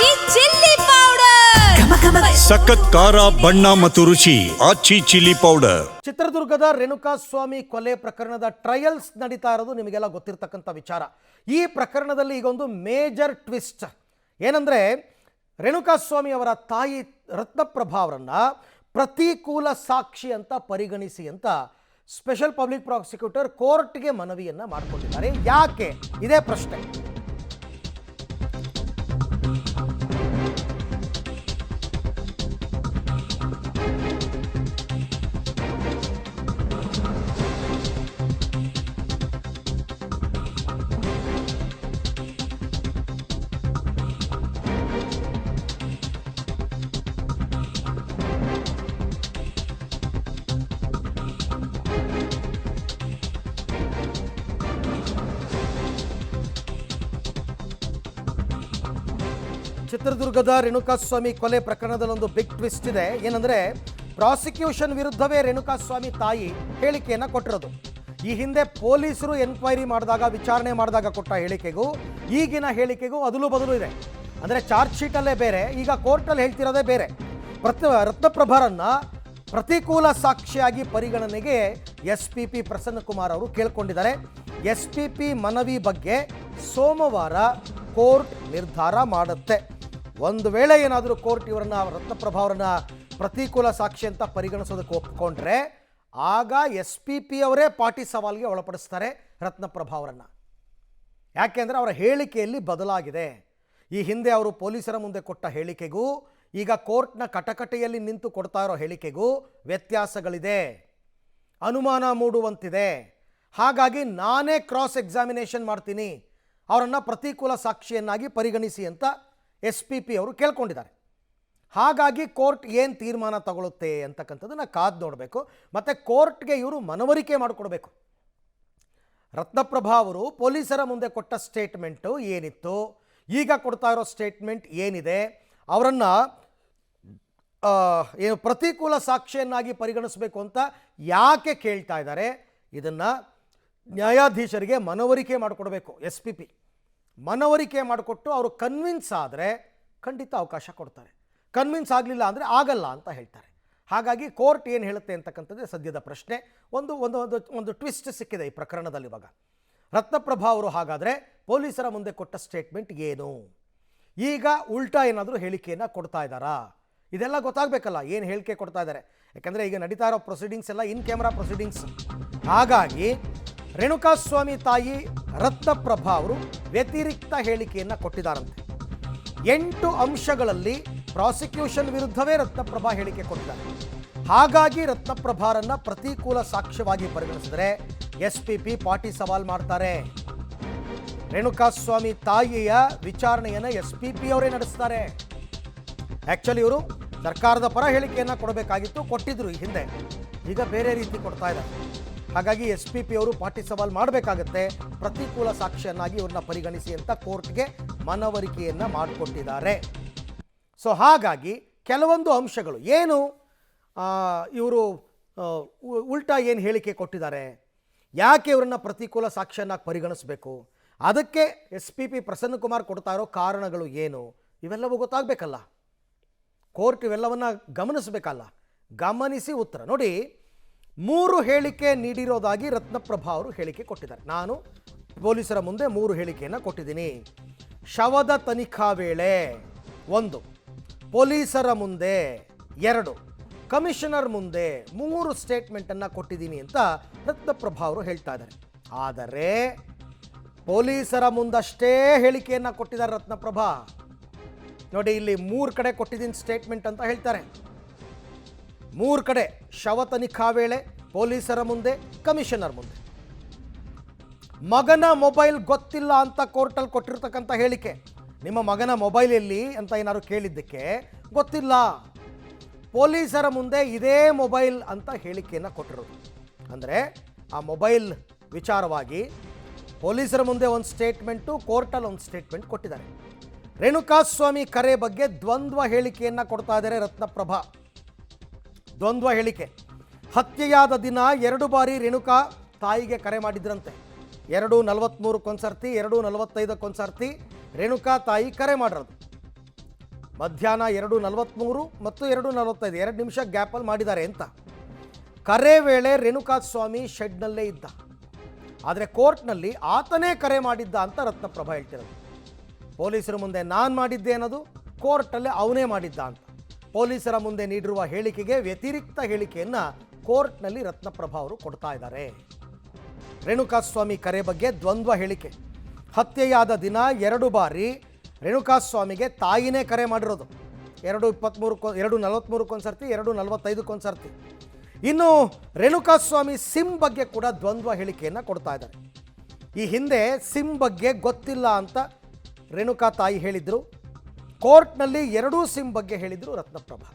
ಆಚಿ chilli powder ಸಖತ್ ಖಾರ ಬಣ್ಣ ಮತ್ತು ರುಚಿ ಆಚಿ ಚಿಲ್ಲಿ ಪೌಡರ್. ಚಿತ್ರದುರ್ಗದ ರೇಣುಕಾಸ್ವಾಮಿ ಕೊಲೆ ಪ್ರಕರಣದ ಟ್ರಯಲ್ಸ್ ನಡೀತಾ ಇರೋದು ನಿಮಗೆಲ್ಲ ಗೊತ್ತಿರತಕ್ಕಂಥ ವಿಚಾರ. ಈ ಪ್ರಕರಣದಲ್ಲಿ ಈಗ ಒಂದು ಮೇಜರ್ ಟ್ವಿಸ್ಟ್ ಏನಂದ್ರೆ, ರೇಣುಕಾಸ್ವಾಮಿ ಅವರ ತಾಯಿ ರತ್ನಪ್ರಭಾ ಅವರನ್ನ ಪ್ರತಿಕೂಲ ಸಾಕ್ಷಿ ಅಂತ ಪರಿಗಣಿಸಿ ಅಂತ ಸ್ಪೆಷಲ್ ಪಬ್ಲಿಕ್ ಪ್ರಾಸಿಕ್ಯೂಟರ್ ಕೋರ್ಟ್ಗೆ ಮನವಿಯನ್ನ ಮಾಡಿಕೊಂಡಿದ್ದಾರೆ. ಯಾಕೆ? ಇದೇ ಪ್ರಶ್ನೆ. ಚಿತ್ರದುರ್ಗದ ರೇಣುಕಾಸ್ವಾಮಿ ಕೊಲೆ ಪ್ರಕರಣದಲ್ಲಿ ಒಂದು ಬಿಗ್ ಟ್ವಿಸ್ಟ್ ಇದೆ. ಏನಂದ್ರೆ, ಪ್ರಾಸಿಕ್ಯೂಷನ್ ವಿರುದ್ಧವೇ ರೇಣುಕಾಸ್ವಾಮಿ ತಾಯಿ ಹೇಳಿಕೆಯನ್ನು ಕೊಟ್ಟಿರೋದು. ಈ ಹಿಂದೆ ಪೊಲೀಸರು ಎನ್ಕ್ವೈರಿ ಮಾಡಿದಾಗ, ವಿಚಾರಣೆ ಮಾಡಿದಾಗ ಕೊಟ್ಟ ಹೇಳಿಕೆಗೂ ಈಗಿನ ಹೇಳಿಕೆಗೂ ಅದಲು ಬದಲು ಇದೆ. ಅಂದರೆ ಚಾರ್ಜ್ ಶೀಟಲ್ಲೇ ಬೇರೆ, ಈಗ ಕೋರ್ಟಲ್ಲಿ ಹೇಳ್ತಿರೋದೇ ಬೇರೆ. ರತ್ನಪ್ರಭಾರನ್ನ ಪ್ರತಿಕೂಲ ಸಾಕ್ಷಿಯಾಗಿ ಪರಿಗಣನೆಗೆ SP ಪ್ರಸನ್ನಕುಮಾರ್ ಅವರು ಕೇಳ್ಕೊಂಡಿದ್ದಾರೆ. SP ಮನವಿ ಬಗ್ಗೆ ಸೋಮವಾರ ಕೋರ್ಟ್ ನಿರ್ಧಾರ ಮಾಡುತ್ತೆ. ಒಂದು ವೇಳೆ ಏನಾದರೂ ಕೋರ್ಟ್ ಇವರನ್ನ ರತ್ನಪ್ರಭಾ ಅವರನ್ನ ಪ್ರತಿಕೂಲ ಸಾಕ್ಷಿ ಅಂತ ಪರಿಗಣಿಸೋದಕ್ಕೆ ಒಪ್ಪಿಕೊಂಡ್ರೆ ಆಗ SP ಅವರೇ ಪಾಟಿ ಸವಾಲ್ಗೆ ಒಳಪಡಿಸ್ತಾರೆ ರತ್ನಪ್ರಭಾ ಅವರನ್ನು. ಯಾಕೆಂದರೆ ಅವರ ಹೇಳಿಕೆಯಲ್ಲಿ ಬದಲಾಗಿದೆ. ಈ ಹಿಂದೆ ಅವರು ಪೊಲೀಸರ ಮುಂದೆ ಕೊಟ್ಟ ಹೇಳಿಕೆಗೂ ಈಗ ಕೋರ್ಟ್ನ ಕಟಕಟೆಯಲ್ಲಿ ನಿಂತು ಕೊಡ್ತಾ ಇರೋ ಹೇಳಿಕೆಗೂ ವ್ಯತ್ಯಾಸಗಳಿದೆ, ಅನುಮಾನ ಮೂಡುವಂತಿದೆ. ಹಾಗಾಗಿ ನಾನೇ ಕ್ರಾಸ್ ಎಕ್ಸಾಮಿನೇಷನ್ ಮಾಡ್ತೀನಿ, ಅವರನ್ನು ಪ್ರತಿಕೂಲ ಸಾಕ್ಷಿಯನ್ನಾಗಿ ಪರಿಗಣಿಸಿ ಅಂತ SP ಅವರು ಕೇಳ್ಕೊಂಡಿದ್ದಾರೆ. ಹಾಗಾಗಿ ಕೋರ್ಟ್ ಏನು ತೀರ್ಮಾನ ತಗೊಳುತ್ತೆ ಅಂತಕ್ಕಂಥದ್ದನ್ನು ಕಾದು ನೋಡಬೇಕು. ಮತ್ತು ಕೋರ್ಟ್ಗೆ ಇವರು ಮನವರಿಕೆ ಮಾಡಿಕೊಡ್ಬೇಕು. ರತ್ನಪ್ರಭಾ ಅವರು ಪೊಲೀಸರ ಮುಂದೆ ಕೊಟ್ಟ ಸ್ಟೇಟ್ಮೆಂಟು ಏನಿತ್ತು, ಈಗ ಕೊಡ್ತಾ ಇರೋ ಸ್ಟೇಟ್ಮೆಂಟ್ ಏನಿದೆ, ಅವರನ್ನು ಏನು ಪ್ರತಿಕೂಲ ಸಾಕ್ಷಿಯನ್ನಾಗಿ ಪರಿಗಣಿಸಬೇಕು ಅಂತ ಯಾಕೆ ಕೇಳ್ತಾ ಇದ್ದಾರೆ, ಇದನ್ನು ನ್ಯಾಯಾಧೀಶರಿಗೆ ಮನವರಿಕೆ ಮಾಡಿಕೊಡ್ಬೇಕು. SP ಮನವರಿಕೆ ಮಾಡಿಕೊಟ್ಟು ಅವರು ಕನ್ವಿನ್ಸ್ ಆದರೆ ಖಂಡಿತ ಅವಕಾಶ ಕೊಡ್ತಾರೆ, ಕನ್ವಿನ್ಸ್ ಆಗಲಿಲ್ಲ ಅಂದರೆ ಆಗಲ್ಲ ಅಂತ ಹೇಳ್ತಾರೆ. ಹಾಗಾಗಿ ಕೋರ್ಟ್ ಏನು ಹೇಳುತ್ತೆ ಅಂತಕ್ಕಂಥದ್ದೇ ಸದ್ಯದ ಪ್ರಶ್ನೆ. ಒಂದು ಒಂದು ಒಂದು ಒಂದು ಟ್ವಿಸ್ಟ್ ಸಿಕ್ಕಿದೆ ಈ ಪ್ರಕರಣದಲ್ಲಿ. ಇವಾಗ ರತ್ನಪ್ರಭಾ ಅವರು ಹಾಗಾದರೆ ಪೊಲೀಸರ ಮುಂದೆ ಕೊಟ್ಟ ಸ್ಟೇಟ್ಮೆಂಟ್ ಏನು, ಈಗ ಉಲ್ಟಾ ಏನಾದರೂ ಹೇಳಿಕೆಯನ್ನು ಕೊಡ್ತಾ ಇದ್ದಾರಾ, ಇದೆಲ್ಲ ಗೊತ್ತಾಗಬೇಕಲ್ಲ. ಏನು ಹೇಳಿಕೆ ಕೊಡ್ತಾ ಇದ್ದಾರೆ, ಯಾಕಂದರೆ ಈಗ ನಡೀತಾ ಇರೋ ಪ್ರೊಸೀಡಿಂಗ್ಸ್ ಎಲ್ಲ ಇನ್ ಕ್ಯಾಮ್ರಾ ಪ್ರೊಸೀಡಿಂಗ್ಸ್. ಹಾಗಾಗಿ ರೇಣುಕಾಸ್ವಾಮಿ ತಾಯಿ ರತ್ನಪ್ರಭಾ ಅವರು ವ್ಯತಿರಿಕ್ತ ಹೇಳಿಕೆಯನ್ನು ಕೊಟ್ಟಿದ್ದಾರಂತೆ. 8 ಅಂಶಗಳಲ್ಲಿ ಪ್ರಾಸಿಕ್ಯೂಷನ್ ವಿರುದ್ಧವೇ ರತ್ನಪ್ರಭಾ ಹೇಳಿಕೆ ಕೊಟ್ಟಿದ್ದಾರೆ. ಹಾಗಾಗಿ ರತ್ನಪ್ರಭಾರನ್ನ ಪ್ರತಿಕೂಲ ಸಾಕ್ಷ್ಯವಾಗಿ ಪರಿಗಣಿಸಿದರೆ SP ಪಾಟಿ ಸವಾಲ್ ಮಾಡ್ತಾರೆ. ರೇಣುಕಾಸ್ವಾಮಿ ತಾಯಿಯ ವಿಚಾರಣೆಯನ್ನು SP ಅವರೇ ನಡೆಸ್ತಾರೆ. ಆ್ಯಕ್ಚುಲಿ ಇವರು ಸರ್ಕಾರದ ಪರ ಹೇಳಿಕೆಯನ್ನು ಕೊಡಬೇಕಾಗಿತ್ತು, ಕೊಟ್ಟಿದ್ರು ಈ ಹಿಂದೆ, ಈಗ ಬೇರೆ ರೀತಿ ಕೊಡ್ತಾ ಇದ್ದಾರೆ. ಹಾಗಾಗಿ SP ಅವರು ಪಾಟಿ ಸವಾಲ್ ಮಾಡಬೇಕಾಗತ್ತೆ, ಪ್ರತಿಕೂಲ ಸಾಕ್ಷಿಯನ್ನಾಗಿ ಇವ್ರನ್ನ ಪರಿಗಣಿಸಿ ಅಂತ ಕೋರ್ಟ್ಗೆ ಮನವರಿಕೆಯನ್ನು ಮಾಡಿಕೊಟ್ಟಿದ್ದಾರೆ. ಸೊ ಹಾಗಾಗಿ ಕೆಲವೊಂದು ಅಂಶಗಳು ಏನು, ಇವರು ಉಲ್ಟಾ ಏನು ಹೇಳಿಕೆ ಕೊಟ್ಟಿದ್ದಾರೆ, ಯಾಕೆ ಇವರನ್ನ ಪ್ರತಿಕೂಲ ಸಾಕ್ಷಿಯನ್ನಾಗಿ ಪರಿಗಣಿಸಬೇಕು, ಅದಕ್ಕೆ SP ಪ್ರಸನ್ನಕುಮಾರ್ ಕೊಡ್ತಾ ಇರೋ ಕಾರಣಗಳು ಏನು, ಇವೆಲ್ಲವೂ ಗೊತ್ತಾಗಬೇಕಲ್ಲ. ಕೋರ್ಟ್ ಇವೆಲ್ಲವನ್ನು ಗಮನಿಸಬೇಕಲ್ಲ. ಗಮನಿಸಿ ಉತ್ತರ ನೋಡಿ. 3 ಹೇಳಿಕೆ ನೀಡಿರೋದಾಗಿ ರತ್ನಪ್ರಭಾ ಅವರು ಹೇಳಿಕೆ ಕೊಟ್ಟಿದ್ದಾರೆ. ನಾನು ಪೊಲೀಸರ ಮುಂದೆ 3 ಹೇಳಿಕೆಯನ್ನು ಕೊಟ್ಟಿದ್ದೀನಿ. ಶವದ ತನಿಖಾ ವೇಳೆ 1, ಪೊಲೀಸರ ಮುಂದೆ 2, ಕಮಿಷನರ್ ಮುಂದೆ 3 ಸ್ಟೇಟ್ಮೆಂಟನ್ನು ಕೊಟ್ಟಿದ್ದೀನಿ ಅಂತ ರತ್ನಪ್ರಭಾ ಅವರು ಹೇಳ್ತಾ ಇದ್ದಾರೆ. ಆದರೆ ಪೊಲೀಸರ ಮುಂದಷ್ಟೇ ಹೇಳಿಕೆಯನ್ನು ಕೊಟ್ಟಿದ್ದಾರೆ ರತ್ನಪ್ರಭಾ. ನೋಡಿ, ಇಲ್ಲಿ 3 ಕಡೆ ಕೊಟ್ಟಿದ್ದೀನಿ ಸ್ಟೇಟ್ಮೆಂಟ್ ಅಂತ ಹೇಳ್ತಾರೆ. 3 ಕಡೆ, ಶವ ತನಿಖಾ ವೇಳೆ, ಪೊಲೀಸರ ಮುಂದೆ, ಕಮಿಷನರ್ ಮುಂದೆ. ಮಗನ ಮೊಬೈಲ್ ಗೊತ್ತಿಲ್ಲ ಅಂತ ಕೋರ್ಟಲ್ಲಿ ಕೊಟ್ಟಿರ್ತಕ್ಕಂಥ ಹೇಳಿಕೆ, ನಿಮ್ಮ ಮಗನ ಮೊಬೈಲ್ ಎಲ್ಲಿ ಅಂತ ಏನಾದ್ರು ಕೇಳಿದ್ದಕ್ಕೆ ಗೊತ್ತಿಲ್ಲ, ಪೊಲೀಸರ ಮುಂದೆ ಇದೇ ಮೊಬೈಲ್ ಅಂತ ಹೇಳಿಕೆಯನ್ನು ಕೊಟ್ಟಿರೋದು. ಅಂದರೆ ಆ ಮೊಬೈಲ್ ವಿಚಾರವಾಗಿ ಪೊಲೀಸರ ಮುಂದೆ ಒಂದು ಸ್ಟೇಟ್ಮೆಂಟು, ಕೋರ್ಟಲ್ಲಿ ಒಂದು ಸ್ಟೇಟ್ಮೆಂಟ್ ಕೊಟ್ಟಿದ್ದಾರೆ. ರೇಣುಕಾಸ್ವಾಮಿ ಕರೆ ಬಗ್ಗೆ ದ್ವಂದ್ವ ಹೇಳಿಕೆಯನ್ನು ಕೊಡ್ತಾ ಇದ್ದಾರೆ ರತ್ನಪ್ರಭಾ. ದ್ವಂದ್ವ ಹೇಳಿಕೆ. ಹತ್ಯೆಯಾದ ದಿನ 2 ಬಾರಿ ರೇಣುಕಾ ತಾಯಿಗೆ ಕರೆ ಮಾಡಿದ್ರಂತೆ. 2:43 ಕೊಂದ್ಸರ್ತಿ, 2:45 ಕೊಂದ್ಸರ್ತಿ ರೇಣುಕಾ ತಾಯಿ ಕರೆ ಮಾಡಿರೋದು. ಮಧ್ಯಾಹ್ನ 2:43 ಮತ್ತು 2:45 2 ನಿಮಿಷ ಗ್ಯಾಪಲ್ಲಿ ಮಾಡಿದ್ದಾರೆ ಅಂತ. ಕರೆ ವೇಳೆ ರೇಣುಕಾಸ್ವಾಮಿ ಶೆಡ್ನಲ್ಲೇ ಇದ್ದ, ಆದರೆ ಕೋರ್ಟ್ನಲ್ಲಿ ಆತನೇ ಕರೆ ಮಾಡಿದ್ದ ಅಂತ ರತ್ನಪ್ರಭಾ ಹೇಳ್ತಿರೋದು. ಪೊಲೀಸರ ಮುಂದೆ ನಾನು ಮಾಡಿದ್ದೆ ಅನ್ನೋದು, ಕೋರ್ಟಲ್ಲೇ ಅವನೇ ಮಾಡಿದ್ದ ಅಂತ. ಪೊಲೀಸರ ಮುಂದೆ ನೀಡಿರುವ ಹೇಳಿಕೆಗೆ ವ್ಯತಿರಿಕ್ತ ಹೇಳಿಕೆಯನ್ನು ಕೋರ್ಟ್ನಲ್ಲಿ ರತ್ನಪ್ರಭಾ ಅವರು ಕೊಡ್ತಾ ಇದ್ದಾರೆ. ರೇಣುಕಾಸ್ವಾಮಿ ಕರೆ ಬಗ್ಗೆ ದ್ವಂದ್ವ ಹೇಳಿಕೆ. ಹತ್ಯೆಯಾದ ದಿನ 2 ಬಾರಿ ರೇಣುಕಾಸ್ವಾಮಿಗೆ ತಾಯಿನೇ ಕರೆ ಮಾಡಿರೋದು. 2:43 ಸರ್ತಿ, 2:45 ಸರ್ತಿ. ಇನ್ನು ರೇಣುಕಾಸ್ವಾಮಿ ಸಿಮ್ ಬಗ್ಗೆ ಕೂಡ ದ್ವಂದ್ವ ಹೇಳಿಕೆಯನ್ನು ಕೊಡ್ತಾ ಇದ್ದಾರೆ. ಈ ಹಿಂದೆ ಸಿಮ್ ಬಗ್ಗೆ ಗೊತ್ತಿಲ್ಲ ಅಂತ ರೇಣುಕಾ ತಾಯಿ ಹೇಳಿದರು. ಕೋರ್ಟ್ನಲ್ಲಿ 2 ಸಿಮ್ ಬಗ್ಗೆ ಹೇಳಿದರು ರತ್ನಪ್ರಭಾ.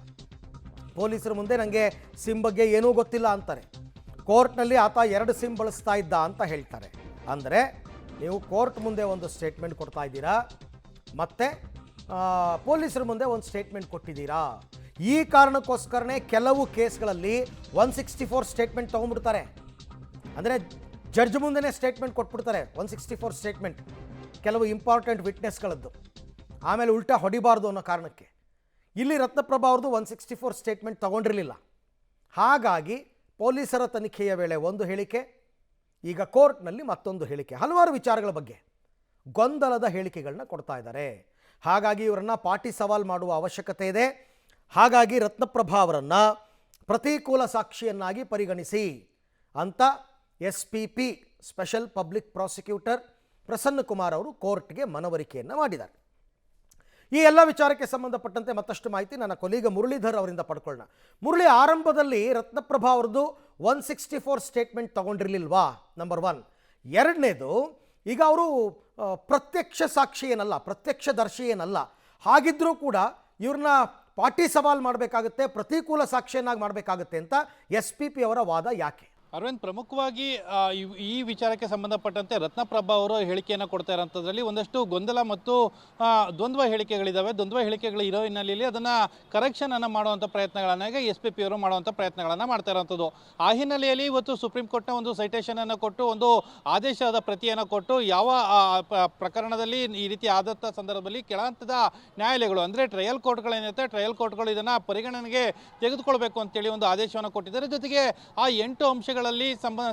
ಪೊಲೀಸರ ಮುಂದೆ ನನಗೆ ಸಿಮ್ ಬಗ್ಗೆ ಏನೂ ಗೊತ್ತಿಲ್ಲ ಅಂತಾರೆ. ಕೋರ್ಟ್ನಲ್ಲಿ ಆತ 2 ಸಿಮ್ ಬಳಸ್ತಾ ಇದ್ದ ಅಂತ ಹೇಳ್ತಾರೆ. ಅಂದರೆ ನೀವು ಕೋರ್ಟ್ ಮುಂದೆ ಒಂದು ಸ್ಟೇಟ್ಮೆಂಟ್ ಕೊಡ್ತಾ ಇದ್ದೀರಾ, ಮತ್ತು ಪೊಲೀಸರ ಮುಂದೆ ಒಂದು ಸ್ಟೇಟ್ಮೆಂಟ್ ಕೊಟ್ಟಿದ್ದೀರಾ. ಈ ಕಾರಣಕ್ಕೋಸ್ಕರನೇ ಕೆಲವು ಕೇಸ್ಗಳಲ್ಲಿ 164 ಸ್ಟೇಟ್ಮೆಂಟ್ ತೊಗೊಂಡ್ಬಿಡ್ತಾರೆ. ಅಂದರೆ ಜಡ್ಜ್ ಮುಂದೆನೇ ಸ್ಟೇಟ್ಮೆಂಟ್ ಕೊಟ್ಬಿಡ್ತಾರೆ. 164 ಸ್ಟೇಟ್ಮೆಂಟ್ ಕೆಲವು ಇಂಪಾರ್ಟೆಂಟ್ ವಿಟ್ನೆಸ್ಗಳದ್ದು, ಆಮೇಲೆ ಉಲ್ಟಾ ಹೊಡಿಬಾರ್ದು ಅನ್ನೋ ಕಾರಣಕ್ಕೆ. ಇಲ್ಲಿ ರತ್ನಪ್ರಭಾ ಅವ್ರದ್ದು 164 ಸ್ಟೇಟ್ಮೆಂಟ್ ತೊಗೊಂಡಿರಲಿಲ್ಲ. ಹಾಗಾಗಿ ಪೊಲೀಸರ ತನಿಖೆಯ ವೇಳೆ ಒಂದು ಹೇಳಿಕೆ, ಈಗ ಕೋರ್ಟ್ನಲ್ಲಿ ಮತ್ತೊಂದು ಹೇಳಿಕೆ. ಹಲವಾರು ವಿಚಾರಗಳ ಬಗ್ಗೆ ಗೊಂದಲದ ಹೇಳಿಕೆಗಳನ್ನ ಕೊಡ್ತಾ ಇದ್ದಾರೆ. ಹಾಗಾಗಿ ಇವರನ್ನು ಪಾಟಿ ಸವಾಲ್ ಮಾಡುವ ಅವಶ್ಯಕತೆ ಇದೆ. ಹಾಗಾಗಿ ರತ್ನಪ್ರಭಾ ಅವರನ್ನು ಪ್ರತಿಕೂಲ ಸಾಕ್ಷಿಯನ್ನಾಗಿ ಪರಿಗಣಿಸಿ ಅಂತ SPP special public prosecutor Prasanna Kumar ಅವರು ಕೋರ್ಟ್ಗೆ ಮನವರಿಕೆಯನ್ನು ಮಾಡಿದ್ದಾರೆ. ಈ ಎಲ್ಲ ವಿಚಾರಕ್ಕೆ ಸಂಬಂಧಪಟ್ಟಂತೆ ಮತ್ತಷ್ಟು ಮಾಹಿತಿ ನನ್ನ ಕೊಲೀಗ ಮುರಳೀಧರ್ ಅವರಿಂದ ಪಡ್ಕೊಳ್ಳೋಣ. ಮುರಳಿ, ಆರಂಭದಲ್ಲಿ ರತ್ನಪ್ರಭಾ ಅವ್ರದ್ದು 164 ಸ್ಟೇಟ್ಮೆಂಟ್ ತಗೊಂಡಿರಲಿಲ್ವಾ? ನಂಬರ್ 1. ಎರಡನೇದು, ಈಗ ಅವರು ಪ್ರತ್ಯಕ್ಷ ಸಾಕ್ಷಿ ಏನಲ್ಲ, ಪ್ರತ್ಯಕ್ಷದರ್ಶಿ ಏನಲ್ಲ. ಹಾಗಿದ್ರೂ ಕೂಡ ಇವ್ರನ್ನ ಪಾಟಿ ಸವಾಲ್ ಮಾಡಬೇಕಾಗುತ್ತೆ, ಪ್ರತಿಕೂಲ ಸಾಕ್ಷಿಯನ್ನಾಗಿ ಮಾಡಬೇಕಾಗುತ್ತೆ ಅಂತ SPP ಅವರ ವಾದ ಯಾಕೆ? ಅರವಿಂದ್, ಪ್ರಮುಖವಾಗಿ ಈ ವಿಚಾರಕ್ಕೆ ಸಂಬಂಧಪಟ್ಟಂತೆ ರತ್ನಪ್ರಭಾ ಅವರು ಹೇಳಿಕೆಯನ್ನು ಕೊಡ್ತಾ ಇರೋಂಥದ್ರಲ್ಲಿ ಒಂದಷ್ಟು ಗೊಂದಲ ಮತ್ತು ದ್ವಂದ್ವ ಹೇಳಿಕೆಗಳಿದ್ದಾವೆ. ದ್ವಂದ್ವ ಹೇಳಿಕೆಗಳು ಇರೋ ಹಿನ್ನೆಲೆಯಲ್ಲಿ ಅದನ್ನು ಕರೆಕ್ಷನನ್ನು ಮಾಡುವಂಥ ಪ್ರಯತ್ನಗಳನ್ನು ಈಗ SPP ಅವರು ಮಾಡುವಂಥ ಪ್ರಯತ್ನಗಳನ್ನು ಮಾಡ್ತಾ ಇರೋಂಥದ್ದು. ಆ ಹಿನ್ನೆಲೆಯಲ್ಲಿ ಇವತ್ತು ಸುಪ್ರೀಂ ಕೋರ್ಟ್ನ ಒಂದು ಸೈಟೇಷನನ್ನು ಕೊಟ್ಟು, ಒಂದು ಆದೇಶದ ಪ್ರತಿಯನ್ನು ಕೊಟ್ಟು, ಯಾವ ಪ್ರಕರಣದಲ್ಲಿ ಈ ರೀತಿ ಆದಂಥ ಸಂದರ್ಭದಲ್ಲಿ ಕೆಳಹಂತದ ನ್ಯಾಯಾಲಯಗಳು ಅಂದರೆ ಟ್ರಯಲ್ ಕೋರ್ಟ್ಗಳೇನಿರುತ್ತೆ, ಟ್ರಯಲ್ ಕೋರ್ಟ್ಗಳು ಇದನ್ನು ಪರಿಗಣನೆಗೆ ತೆಗೆದುಕೊಳ್ಬೇಕು ಅಂತೇಳಿ ಒಂದು ಆದೇಶವನ್ನು ಕೊಟ್ಟಿದ್ದಾರೆ. ಜೊತೆಗೆ ಆ 8 ಅಂಶಗಳು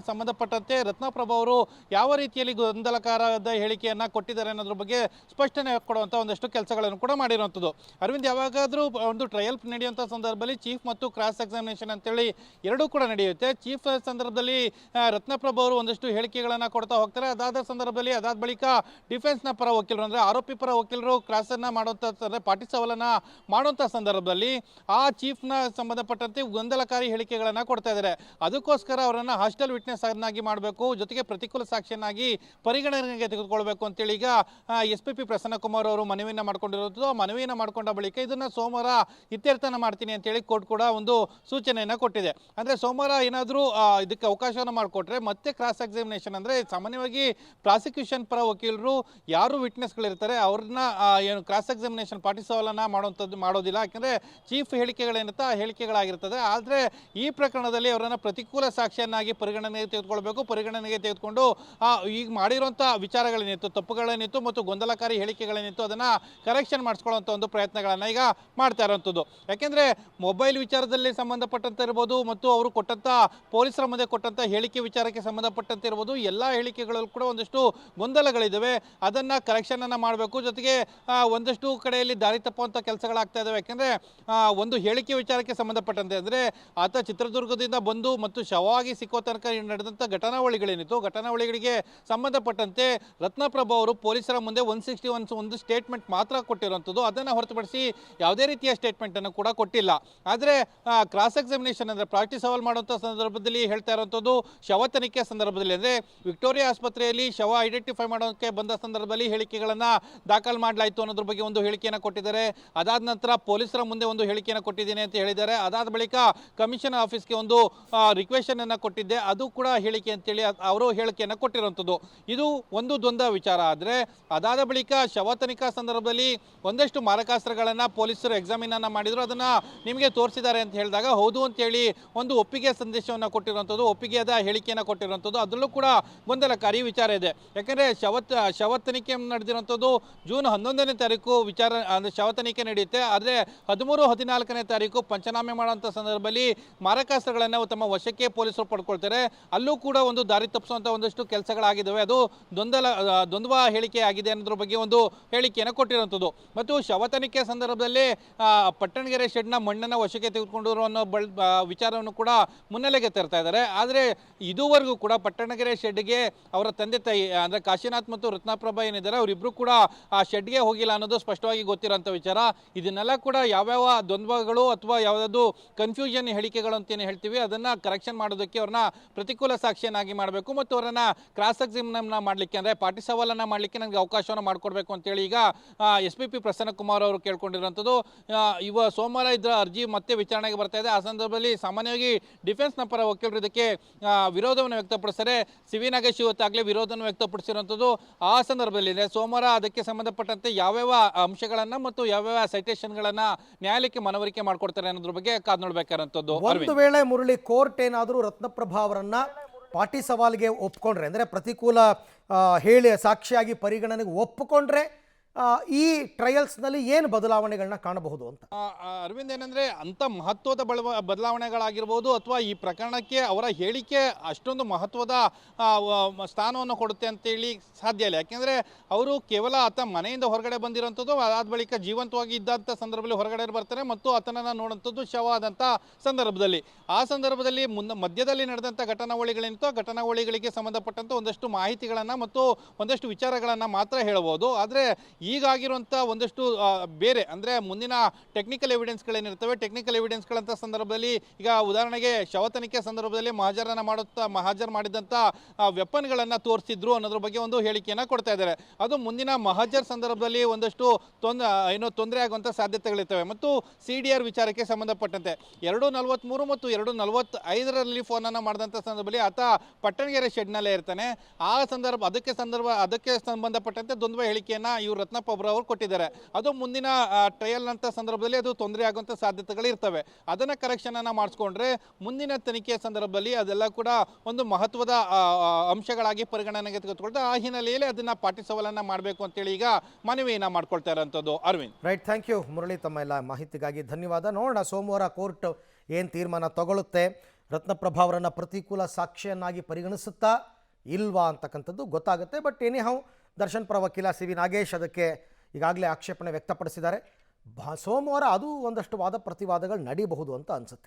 ಸಂಬಂಧಪಟ್ಟಂತೆ ರತ್ನಪ್ರಭಾ ಅವರು ಯಾವ ರೀತಿಯಲ್ಲಿ ಗೊಂದಲಕಾರದ ಹೇಳಿಕೆಯನ್ನು ಕೊಟ್ಟಿದ್ದಾರೆ ಅನ್ನೋದ್ರ ಬಗ್ಗೆ ಸ್ಪಷ್ಟನೆ ಕೊಡುವಂಥ ಒಂದಷ್ಟು ಕೆಲಸಗಳನ್ನು ಕೂಡ ಮಾಡಿರುವಂಥದ್ದು. ಅರವಿಂದ್, ಯಾವಾಗಾದರೂ ಒಂದು ಟ್ರಯಲ್ ನಡೆಯುವಂಥ ಸಂದರ್ಭದಲ್ಲಿ ಚೀಫ್ ಮತ್ತು ಕ್ರಾಸ್ ಎಕ್ಸಾಮಿನೇಷನ್ ಅಂತೇಳಿ ಎರಡೂ ಕೂಡ ನಡೆಯುತ್ತೆ. ಚೀಫ್ ಸಂದರ್ಭದಲ್ಲಿ ರತ್ನಪ್ರಭಾ ಅವರು ಒಂದಷ್ಟು ಹೇಳಿಕೆಗಳನ್ನು ಕೊಡ್ತಾ ಹೋಗ್ತಾರೆ. ಅದಾದ ಬಳಿಕ ಡಿಫೆನ್ಸ್ನ ಪರ ವಕೀಲರು ಅಂದರೆ ಆರೋಪಿ ಪರ ವಕೀಲರು ಕ್ರಾಸನ್ನು ಮಾಡುವಂಥ ಪಾಟಿ ಸವಾಲನ್ನು ಮಾಡುವಂಥ ಸಂದರ್ಭದಲ್ಲಿ ಆ ಚೀಫ್ನ ಸಂಬಂಧಪಟ್ಟಂತೆ ಗೊಂದಲಕಾರಿ ಹೇಳಿಕೆಗಳನ್ನು ಕೊಡ್ತಾ ಇದ್ದಾರೆ. ಅದಕ್ಕೋಸ್ಕರ ಅವರನ್ನು ಹಾಸ್ಟೆಲ್ ವಿಟ್ನೆಸ್ ಅನ್ನಾಗಿ ಮಾಡಬೇಕು, ಜೊತೆಗೆ ಪ್ರತಿಕೂಲ ಸಾಕ್ಷಿಯನ್ನಾಗಿ ಪರಿಗಣನೆಗೆ ತೆಗೆದುಕೊಳ್ಬೇಕು ಅಂತೇಳಿ ಈಗ SPP ಪ್ರಸನ್ನ ಕುಮಾರ್ ಅವರು ಮನವಿಯನ್ನು ಮಾಡ್ಕೊಂಡಿರೋದು. ಆ ಮನವಿಯನ್ನು ಮಾಡಿಕೊಂಡ ಬಳಿಕ ಇದನ್ನು ಸೋಮವಾರ ಇತ್ಯರ್ಥನ ಮಾಡ್ತೀನಿ ಅಂತೇಳಿ ಕೋರ್ಟ್ ಕೂಡ ಒಂದು ಸೂಚನೆಯನ್ನು ಕೊಟ್ಟಿದೆ. ಅಂದರೆ ಸೋಮವಾರ ಏನಾದರೂ ಇದಕ್ಕೆ ಅವಕಾಶವನ್ನು ಮಾಡಿಕೊಟ್ರೆ ಮತ್ತೆ ಕ್ರಾಸ್ ಎಕ್ಸಾಮಿನೇಷನ್ ಅಂದರೆ ಸಾಮಾನ್ಯವಾಗಿ ಪ್ರಾಸಿಕ್ಯೂಷನ್ ಪರ ವಕೀಲರು ಯಾರು ವಿಟ್ನೆಸ್ಗಳಿರ್ತಾರೆ ಅವ್ರನ್ನ ಏನು ಕ್ರಾಸ್ ಎಕ್ಸಾಮಿನೇಷನ್ ಪಾಟಿ ಸವಾಲನ್ನು ಮಾಡೋದಿಲ್ಲ. ಯಾಕೆಂದರೆ ಚೀಫ್ ಹೇಳಿಕೆಗಳೇನಿರುತ್ತೆ ಆ ಹೇಳಿಕೆಗಳಾಗಿರ್ತದೆ. ಆದರೆ ಈ ಪ್ರಕರಣದಲ್ಲಿ ಅವರನ್ನು ಪ್ರತಿಕೂಲ ಸಾಕ್ಷಿಯನ್ನಾಗಿ ಪರಿಗಣನೆಗೆ ತೆಗೆದುಕೊಳ್ಬೇಕು. ಪರಿಗಣನೆಗೆ ತೆಗೆದುಕೊಂಡು ಈಗ ಮಾಡಿರುವಂಥ ವಿಚಾರಗಳೇನಿತ್ತು, ತಪ್ಪುಗಳೇನಿತ್ತು ಮತ್ತು ಗೊಂದಲಕಾರಿ ಹೇಳಿಕೆಗಳೇನಿತ್ತು ಅದನ್ನು ಕರೆಕ್ಷನ್ ಮಾಡಿಸ್ಕೊಳ್ಳುವಂಥ ಒಂದು ಪ್ರಯತ್ನಗಳನ್ನು ಈಗ ಮಾಡ್ತಾ ಇರೋವಂಥದ್ದು. ಯಾಕೆಂದರೆ ಮೊಬೈಲ್ ವಿಚಾರದಲ್ಲಿ ಸಂಬಂಧಪಟ್ಟಂತೆ ಇರ್ಬೋದು ಮತ್ತು ಅವರು ಕೊಟ್ಟಂಥ ಪೊಲೀಸರ ಮುಂದೆ ಕೊಟ್ಟಂಥ ಹೇಳಿಕೆ ವಿಚಾರಕ್ಕೆ ಸಂಬಂಧಪಟ್ಟಂತೆ ಇರ್ಬೋದು, ಎಲ್ಲ ಹೇಳಿಕೆಗಳಲ್ಲೂ ಕೂಡ ಒಂದಷ್ಟು ಗೊಂದಲಗಳಿದ್ದಾವೆ. ಅದನ್ನು ಕರೆಕ್ಷನನ್ನು ಮಾಡಬೇಕು. ಜೊತೆಗೆ ಒಂದಷ್ಟು ಕಡೆಯಲ್ಲಿ ದಾರಿ ತಪ್ಪುವಂಥ ಕೆಲಸಗಳಾಗ್ತಾ ಇದ್ದಾವೆ. ಯಾಕೆಂದರೆ ಒಂದು ಹೇಳಿಕೆ ವಿಚಾರಕ್ಕೆ ಸಂಬಂಧಪಟ್ಟಂತೆ ಅಂದರೆ ಆತ ಚಿತ್ರದುರ್ಗದಿಂದ ಬಂದು ಮತ್ತು ಶವವಾಗಿ ಸಿಕ್ಕೋ ತನಕ ನಡೆದಂಥ ಘಟನಾವಳಿಗಳೇನಿತ್ತು, ಘಟನಾವಳಿಗಳಿಗೆ ಸಂಬಂಧಪಟ್ಟಂತೆ ರತ್ನಪ್ರಭಾ ಅವರು ಪೊಲೀಸರ ಮುಂದೆ 161 ಒಂದು ಸ್ಟೇಟ್ಮೆಂಟ್ ಮಾತ್ರ ಕೊಟ್ಟಿರುವಂಥದ್ದು. ಅದನ್ನು ಹೊರತುಪಡಿಸಿ ಯಾವುದೇ ರೀತಿಯ ಸ್ಟೇಟ್ಮೆಂಟನ್ನು ಕೂಡ ಕೊಟ್ಟಿಲ್ಲ. ಆದರೆ ಕ್ರಾಸ್ ಎಕ್ಸಾಮಿನೇಷನ್ ಅಂದರೆ ಪಾಟಿ ಸವಾಲ್ ಮಾಡುವಂಥ ಸಂದರ್ಭದಲ್ಲಿ ಹೇಳ್ತಾ ಇರುವಂಥದ್ದು, ಶವ ತನಿಖೆ ಸಂದರ್ಭದಲ್ಲಿ ಅಂದರೆ ವಿಕ್ಟೋರಿಯಾ ಆಸ್ಪತ್ರೆಯಲ್ಲಿ ಶವ ಐಡೆಂಟಿಫೈ ಮಾಡೋಕ್ಕೆ ಬಂದ ಸಂದರ್ಭದಲ್ಲಿ ಹೇಳಿಕೆಗಳನ್ನು ದಾಖಲು ಮಾಡಲಾಯಿತು ಅನ್ನೋದ್ರ ಬಗ್ಗೆ ಒಂದು ಹೇಳಿಕೆಯನ್ನು ಕೊಟ್ಟಿದ್ದಾರೆ. ಅದಾದ ನಂತರ ಪೊಲೀಸರ ಮುಂದೆ ಒಂದು ಹೇಳಿಕೆಯನ್ನು ಕೊಟ್ಟಿದ್ದೀನಿ ಅಂತ ಹೇಳಿದ್ದಾರೆ. ಅದಾದ ಬಳಿಕ ಕಮಿಷನರ್ ಆಫೀಸ್ಗೆ ಒಂದು ರಿಕ್ವೆಷನ್ ಅನ್ನು ಕೊಟ್ಟಿದ್ದೆ, ಅದು ಕೂಡ ಹೇಳಿಕೆ ಅಂತೇಳಿ ಅವರು ಹೇಳಿಕೆಯನ್ನು ಕೊಟ್ಟಿರುವಂಥದ್ದು. ಇದು ಒಂದು ದ್ವಂದ್ವ ವಿಚಾರ. ಆದರೆ ಅದಾದ ಬಳಿಕ ಶವ ತನಿಖಾ ಸಂದರ್ಭದಲ್ಲಿ ಒಂದಷ್ಟು ಮಾರಕಾಸ್ತ್ರಗಳನ್ನು ಪೊಲೀಸರು ಎಕ್ಸಾಮಿನನ್ನು ಮಾಡಿದ್ರು, ಅದನ್ನು ನಿಮಗೆ ತೋರಿಸಿದ್ದಾರೆ ಅಂತ ಹೇಳಿದಾಗ ಹೌದು ಅಂತೇಳಿ ಒಂದು ಒಪ್ಪಿಗೆ ಸಂದೇಶವನ್ನು ಕೊಟ್ಟಿರುವಂಥದ್ದು, ಒಪ್ಪಿಗೆಯಾದ ಹೇಳಿಕೆಯನ್ನು ಕೊಟ್ಟಿರುವಂಥದ್ದು. ಅದರಲ್ಲೂ ಕೂಡ ಗೊಂದಲಕಾರಿ ವಿಚಾರ ಇದೆ. ಯಾಕೆಂದರೆ ಶವ ತನಿಖೆ ನಡೆದಿರುವಂಥದ್ದು ಜೂನ್ 11ನೇ ತಾರೀಕು ವಿಚಾರ ಅಂದರೆ ಶವ ತನಿಖೆ ನಡೆಯುತ್ತೆ. ಆದರೆ 13, 14ನೇ ತಾರೀಕು ಪಂಚನಾಮೆ ಮಾಡುವಂಥ ಸಂದರ್ಭದಲ್ಲಿ ಮಾರಕಾಸ್ತ್ರಗಳನ್ನು ತಮ್ಮ ವಶಕ್ಕೆ ಪೊಲೀಸರು ಪಡ್ಕೊಳ್ತಾರೆ. ಅಲ್ಲೂ ಕೂಡ ಒಂದು ದಾರಿ ತಪ್ಪಿಸುವಂಥ ಒಂದಷ್ಟು ಕೆಲಸಗಳಾಗಿದ್ದಾವೆ. ಅದು ದ್ವಂದ್ವ ಹೇಳಿಕೆ ಆಗಿದೆ ಅನ್ನೋದ್ರ ಬಗ್ಗೆ ಒಂದು ಹೇಳಿಕೆಯನ್ನು ಕೊಟ್ಟಿರುವಂಥದ್ದು. ಮತ್ತು ಶವ ತನಿಖೆ ಸಂದರ್ಭದಲ್ಲಿ ಪಟ್ಟಣಗೆರೆ ಶೆಡ್ನ ಮಣ್ಣನ್ನು ವಶಕ್ಕೆ ತೆಗೆದುಕೊಂಡಿರೋ ಅನ್ನೋ ವಿಚಾರವನ್ನು ಕೂಡ ಮುನ್ನೆಲೆಗೆ ತರ್ತಾ ಇದ್ದಾರೆ. ಆದರೆ ಇದುವರೆಗೂ ಕೂಡ ಪಟ್ಟಣಗೆರೆ ಶೆಡ್ಗೆ ಅವರ ತಂದೆ ತಾಯಿ ಅಂದರೆ ಕಾಶಿನಾಥ್ ಮತ್ತು ರತ್ನಪ್ರಭಾ ಏನಿದ್ದಾರೆ ಅವರಿಬ್ಬರು ಕೂಡ ಆ ಶೆಡ್ಗೆ ಹೋಗಿಲ್ಲ ಅನ್ನೋದು ಸ್ಪಷ್ಟವಾಗಿ ಗೊತ್ತಿರೋಂಥ ವಿಚಾರ. ಇದನ್ನೆಲ್ಲ ಕೂಡ ಯಾವ್ಯಾವ ದ್ವಂದ್ವಗಳು ಅಥವಾ ಯಾವುದಾದ್ರು ಕನ್ಫ್ಯೂಷನ್ ಹೇಳಿಕೆಗಳು ಅಂತೇನು ಹೇಳ್ತೀವಿ ಅದನ್ನು ಕರೆಕ್ಷನ್ ಮಾಡೋದಕ್ಕೆ ಅವ್ರನ್ನ ಪ್ರತಿಕೂಲ ಸಾಕ್ಷಿಯನ್ನಾಗಿ ಮಾಡಬೇಕು ಮತ್ತು ಅವರನ್ನ ಕ್ರಾಸ್ ಎಕ್ಸಾಮಿನ ಮಾಡಲಿಕ್ಕೆ ಅಂದರೆ ಪಾಟಿ ಸವಾಲನ್ನು ಮಾಡಲಿಕ್ಕೆ ನನಗೆ ಅವಕಾಶವನ್ನು ಮಾಡಿಕೊಡ್ಬೇಕು ಅಂತೇಳಿ ಈಗ SPP ಪ್ರಸನ್ನಕುಮಾರ್ ಅವರು ಕೇಳ್ಕೊಂಡಿರುವಂಥದ್ದು. ಸೋಮವಾರ ಇದರ ಅರ್ಜಿ ಮತ್ತೆ ವಿಚಾರಣೆಗೆ ಬರ್ತಾ ಇದೆ. ಆ ಸಂದರ್ಭದಲ್ಲಿ ಸಾಮಾನ್ಯವಾಗಿ ಡಿಫೆನ್ಸ್ನ ಪರ ವಕೀಲರು ಇದಕ್ಕೆ ವಿರೋಧವನ್ನು ವ್ಯಕ್ತಪಡಿಸ್ತಾರೆ. ಸಿ.ವಿ. ನಾಗೇಶ್ ಇವತ್ತಾಗಲೇ ವಿರೋಧವನ್ನು ವ್ಯಕ್ತಪಡಿಸಿರುವಂಥದ್ದು. ಆ ಸಂದರ್ಭದಲ್ಲಿ ಸೋಮವಾರ ಅದಕ್ಕೆ ಸಂಬಂಧಪಟ್ಟಂತೆ ಯಾವ್ಯಾವ ಅಂಶಗಳನ್ನು ಮತ್ತು ಯಾವ್ಯಾವ ಸೈಟೇಷನ್ಗಳನ್ನು ನ್ಯಾಯಾಲಯಕ್ಕೆ ಮನವರಿಕೆ ಮಾಡಿಕೊಡ್ತಾರೆ ಅನ್ನೋದ್ರ ಬಗ್ಗೆ ಕಾದು ನೋಡಬೇಕಾದಂಥದ್ದು. ಒಂದು ವೇಳೆ ಮುರಳಿ ಕೋರ್ಟ್ ಏನಾದರೂ ರತ್ನಪ್ರಭಾ ಅವರನ್ನ ಪಾಟಿ ಸವಾಲಿಗೆ ಒಪ್ಕೊಂಡ್ರೆ ಅಂದರೆ ಪ್ರತಿಕೂಲ ಹೇಳಿ ಸಾಕ್ಷಿಯಾಗಿ ಪರಿಗಣನೆಗೆ ಒಪ್ಪಿಕೊಂಡ್ರೆ ಈ ಟ್ರಯಲ್ಸ್ನಲ್ಲಿ ಏನು ಬದಲಾವಣೆಗಳನ್ನ ಕಾಣಬಹುದು ಅಂತ ಅರವಿಂದ್, ಏನಂದರೆ ಅಂಥ ಮಹತ್ವದ ಬದಲಾವಣೆಗಳಾಗಿರ್ಬೋದು ಅಥವಾ ಈ ಪ್ರಕರಣಕ್ಕೆ ಅವರ ಹೇಳಿಕೆ ಅಷ್ಟೊಂದು ಮಹತ್ವದ ಸ್ಥಾನವನ್ನು ಕೊಡುತ್ತೆ ಅಂತೇಳಿ ಸಾಧ್ಯ ಇಲ್ಲ. ಯಾಕೆಂದರೆ ಅವರು ಕೇವಲ ಆತ ಮನೆಯಿಂದ ಹೊರಗಡೆ ಬಂದಿರೋಂಥದ್ದು, ಅದಾದ ಬಳಿಕ ಜೀವಂತವಾಗಿ ಇದ್ದಂಥ ಸಂದರ್ಭದಲ್ಲಿ ಹೊರಗಡೆ ಬರ್ತಾರೆ ಮತ್ತು ಆತನನ್ನು ನೋಡುವಂಥದ್ದು ಶವ ಆದಂಥ ಸಂದರ್ಭದಲ್ಲಿ. ಆ ಸಂದರ್ಭದಲ್ಲಿ ಮಧ್ಯದಲ್ಲಿ ನಡೆದಂಥ ಘಟನಾವಳಿಗಳೇನಿತ್ತು ಆ ಘಟನಾವಳಿಗಳಿಗೆ ಸಂಬಂಧಪಟ್ಟಂಥ ಒಂದಷ್ಟು ಮಾಹಿತಿಗಳನ್ನು ಮತ್ತು ಒಂದಷ್ಟು ವಿಚಾರಗಳನ್ನು ಮಾತ್ರ ಹೇಳ್ಬೋದು. ಆದರೆ ಈಗಾಗಿರುವಂಥ ಒಂದಷ್ಟು ಬೇರೆ ಅಂದರೆ ಮುಂದಿನ ಟೆಕ್ನಿಕಲ್ ಎವಿಡೆನ್ಸ್ಗಳೇನಿರ್ತವೆ, ಟೆಕ್ನಿಕಲ್ ಎವಿಡೆನ್ಸ್ಗಳಂಥ ಸಂದರ್ಭದಲ್ಲಿ ಈಗ ಉದಾಹರಣೆಗೆ ಶವ ತನಿಖೆ ಸಂದರ್ಭದಲ್ಲಿ ಮಹಾಜರ್ ಮಾಡಿದಂಥ ವೆಪನ್ಗಳನ್ನು ತೋರಿಸಿದ್ರು ಅನ್ನೋದ್ರ ಬಗ್ಗೆ ಒಂದು ಹೇಳಿಕೆಯನ್ನು ಕೊಡ್ತಾ ಇದ್ದಾರೆ. ಅದು ಮುಂದಿನ ಮಹಾಜರ್ ಸಂದರ್ಭದಲ್ಲಿ ಒಂದಷ್ಟು ತೊಂದರೆ ಆಗುವಂಥ ಸಾಧ್ಯತೆಗಳಿರ್ತವೆ. ಮತ್ತು CDR ವಿಚಾರಕ್ಕೆ ಸಂಬಂಧಪಟ್ಟಂತೆ 243 ಮತ್ತು 245ರಲ್ಲಿ ಫೋನನ್ನು ಮಾಡಿದಂಥ ಸಂದರ್ಭದಲ್ಲಿ ಆತ ಪಟ್ಟಣಗೆರೆ ಶೆಡ್ನಲ್ಲೇ ಇರ್ತಾನೆ. ಅದಕ್ಕೆ ಸಂಬಂಧಪಟ್ಟಂತೆ ದ್ವಂದ್ವ ಹೇಳಿಕೆಯನ್ನು ಇವರು ರತ್ನಪ್ರಭಾ ಅವರು ಕೊಟ್ಟಿದ್ದಾರೆ. ಅದು ಮುಂದಿನ ಟ್ರಯಲ್ ಅಂತ ಸಂದರ್ಭದಲ್ಲಿ ಅದು ತೊಂದರೆ ಆಗುವಂಥ ಸಾಧ್ಯತೆಗಳು ಇರ್ತವೆ. ಅದನ್ನು ಕರೆಕ್ಷನ್ ಅನ್ನು ಮಾಡಿಸ್ಕೊಂಡ್ರೆ ಮುಂದಿನ ತನಿಖೆಯ ಸಂದರ್ಭದಲ್ಲಿ ಅದೆಲ್ಲ ಕೂಡ ಒಂದು ಮಹತ್ವದ ಅಂಶಗಳಾಗಿ ಪರಿಗಣನೆಗೆ ತೆಗೆದುಕೊಳ್ತಾರೆ. ಆ ಹಿನ್ನೆಲೆಯಲ್ಲಿ ಅದನ್ನು ಪಾಟಿ ಸವಾಲನ್ನು ಮಾಡಬೇಕು ಅಂತೇಳಿ ಈಗ ಮನವಿಯನ್ನು ಮಾಡ್ಕೊಳ್ತಾ ಇರೋಂಥದ್ದು. Arvind, right, thank you Murali, ತಮ್ಮ ಎಲ್ಲ ಮಾಹಿತಿಗಾಗಿ ಧನ್ಯವಾದ. ನೋಡೋಣ ಸೋಮವಾರ ಕೋರ್ಟ್ ಏನು ತೀರ್ಮಾನ ತಗೊಳುತ್ತೆ, ರತ್ನಪ್ರಭಾ ಅವರನ್ನು ಪ್ರತಿಕೂಲ ಸಾಕ್ಷಿಯನ್ನಾಗಿ ಪರಿಗಣಿಸುತ್ತಾ ಇಲ್ವಾ ಅಂತಕ್ಕಂಥದ್ದು ಗೊತ್ತಾಗುತ್ತೆ. ಬಟ್ ಎನಿಹೌ ದರ್ಶನ್ ಪರ ವಕೀಲ ಸಿ.ವಿ. ನಾಗೇಶ್ ಅದಕ್ಕೆ ಈಗಾಗಲೇ ಆಕ್ಷೇಪಣೆ ವ್ಯಕ್ತಪಡಿಸಿದ್ದಾರೆ. ಸೋಮವಾರ ಅದು ಒಂದಷ್ಟು ವಾದ ಪ್ರತಿವಾದಗಳು ನಡೀಬಹುದು ಅಂತ ಅನಿಸುತ್ತೆ.